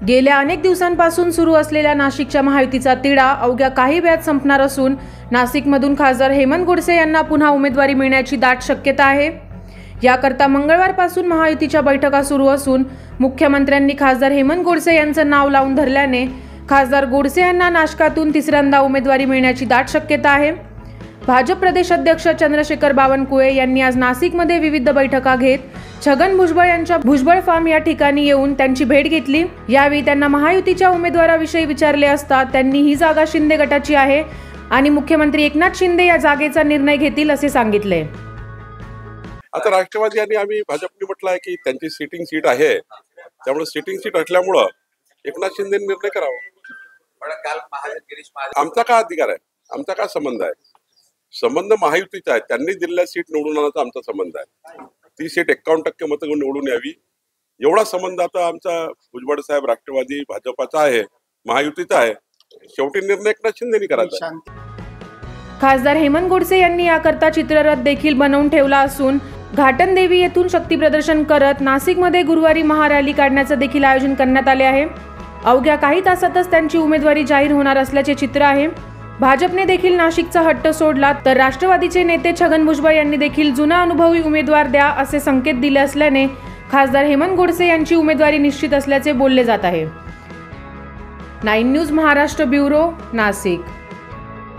गेल्या अनेक दिवसांपासून सुरू असलेल्या नाशिकच्या महायुतीचा तिढा अवघ्या काही वेळात संपणार असून नाशिकमधून खासदार हेमंत गोडसे यांना पुन्हा उमेदवारी मिळण्याची दाट शक्यता आहे। याकरता मंगळवारपासून महायुतीच्या बैठका सुरू असून मुख्यमंत्र्यांनी खासदार हेमंत गोडसे यांचं नाव लावून धरल्याने खासदार गोडसे यांना नाशिकातून तिसऱ्यांदा उमेदवारी मिळण्याची दाट शक्यता आहे। भाजप प्रदेश अध्यक्ष चंद्रशेखर बावनकुळे यांनी आज नाशिकमध्ये विविध बैठका घेत छगन भुजबळ यांच्या भुजबळ फार्म या ठिकाणी येऊन त्यांची भेट घेतली। यावेळी त्यांना महायुतीच्या उमेदवाराविषयी विचारले असता त्यांनी ही जागा शिंदे गटाची आहे आणि मुख्यमंत्री एकनाथ शिंदे या जागेचा निर्णय घेतील असे सांगितले। आता राष्ट्रवादी आणि आम्ही भाजपने म्हटलं आहे की त्यांची सिटिंग सीट आहे, त्यामुळे सिटिंग सीट असल्यामुळे एकनाथ शिंदे निर्णय करावा। आमचा काय अधिकार आहे, आमचा काय संबंध आहे? संबंध महायुतीचा आहे, त्यांनी दिलेल्या सीट निवडून आणण्याचा आमचा संबंध आहे। ती सीट 51% मतं घेऊन निवडून यावी एवढा संबंध आता आमचा भुजबळ साहेब राष्ट्रवादी भाजपाचा आहे, महायुतीचा आहे। शेवटी निर्णय एकनाथ शिंदेनी करायचा। खासदार हेमंत गोडसे यांनी याकरता चित्ररथ देखील बनवून ठेवला असून घाटनदेवी येथून शक्ती प्रदर्शन करत नाशिकमध्ये गुरुवारी महारॅली काढण्याचं देखील आयोजन करण्यात आले आहे। अवघ्या काही तासातच त्यांची उमेदवारी जाहीर होणार असल्याचे चित्र आहे। भाजपने देखील नाशिकचा हट्ट सोडला तर राष्ट्रवादीचे नेते छगन भुजबळ यांनी देखील जुना अनुभवी उमेदवार द्या असे संकेत दिले असल्याने खासदार हेमंत गोडसे यांची उमेदवारी निश्चित असल्याचे बोलले जात आहे। 9 न्यूज महाराष्ट्र ब्युरो, नाशिक।